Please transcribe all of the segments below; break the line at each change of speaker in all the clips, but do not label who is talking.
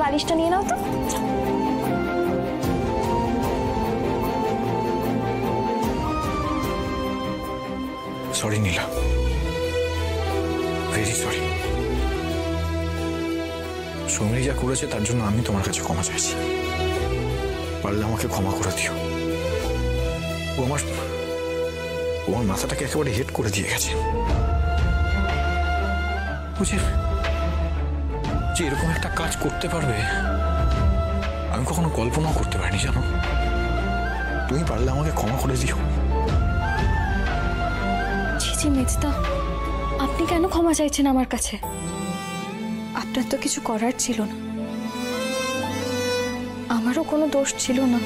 বালিশটা নিয়ে নাও তো।
সরি নীলা, ভেরি সরি। সৌমিলি যা করেছে তার জন্য আমি তোমার কাছে ক্ষমা চাইছি। পারলে আমাকে ক্ষমা করে দিও। ও আমার মাথাটাকে একেবারে হেড করে দিয়ে গেছে। বুঝে যে এরকম একটা কাজ করতে পারবে আমি কখনো কল্পনাও করতে পারিনি, জানো। তুমি পারলে আমাকে ক্ষমা করে দিও।
জি জি মেজদা, আপনি কেন ক্ষমা চাইছেন আমার কাছে? আপনার তো কিছু করার ছিল না, আমারও কোনো দোষ ছিল না,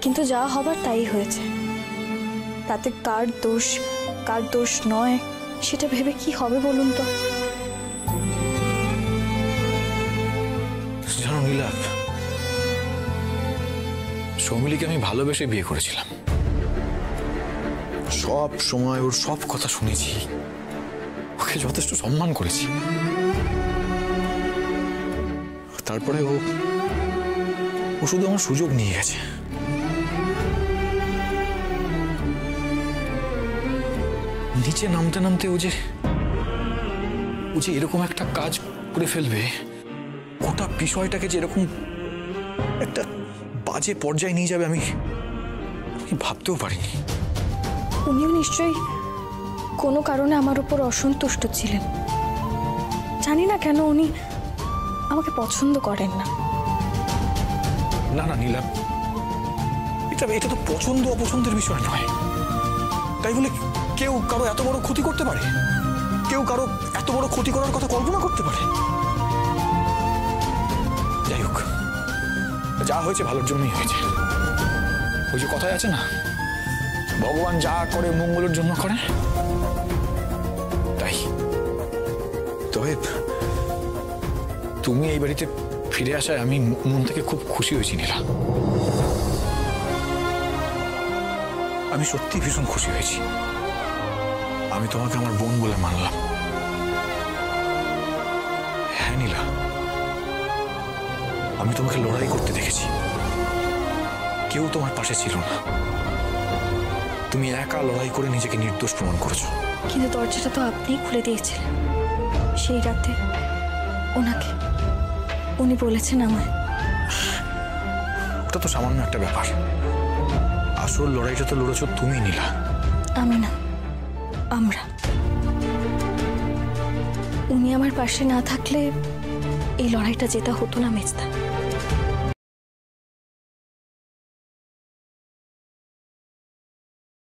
কিন্তু যা হবার তাই হয়েছে। তাতে কার দোষ নয় সেটা ভেবে কি হবে বলুন তো?
জানো নীলা, সৌমিলিকে আমি ভালোবেসে বিয়ে করেছিলাম। সব সময় ওর সব কথা শুনেছি, ওকে যথেষ্ট সম্মান করেছি। তারপরে ও শুধু আমার সুযোগ নিয়ে গেছে। নিচে নামতে নামতে ও যে এরকম একটা কাজ করে ফেলবে, গোটা বিষয়টাকে যে এরকম একটা বাজে পর্যায়ে নিয়ে যাবে আমি ভাবতেও পারিনি।
উনিও নিশ্চয়ই কোনো কারণে আমার উপর অসন্তুষ্ট ছিলেন। জানি না কেন উনি আমাকে পছন্দ করেন না।
না না নীলা, এটা তো পছন্দ অপছন্দের বিষয় নয়। তাই বলে কেউ কারো এত বড় ক্ষতি করতে পারে? কেউ কারো এত বড় ক্ষতি করার কথা কল্পনা করতে পারে? যাই হোক, যা হয়েছে ভালোর জন্যই হয়েছে। ওই যে কথাই আছে না, ভগবান যা করে মঙ্গলের জন্য করে। তাই তবে তুমি এই বাড়িতে ফিরে আসায় আমি মন থেকে খুব খুশি হয়েছি নীলা। আমি সত্যি ভীষণ খুশি হয়েছি। আমি তোমাকে আমার বোন বলে মানলাম। হ্যাঁ নীলা, আমি তোমাকে লড়াই করতে দেখেছি, কেউ তোমার পাশে ছিল না। তুমি একা লড়াই করে নিজেকে নির্দোষ প্রমাণ করেছো।
কিন্তু দরজাটা তো আপনিই খুলে দিয়েছিলেন সেই রাতে ওনাকে। উনি বলেছেন আমায়।
ওটা তো সামান্য একটা ব্যাপার, আসল লড়াইটা তো লড়েছো তুমি নীলা।
আমি না, আমরা। উনি আমার পাশে না থাকলে এই লড়াইটা জেতা হতো না মেজদা।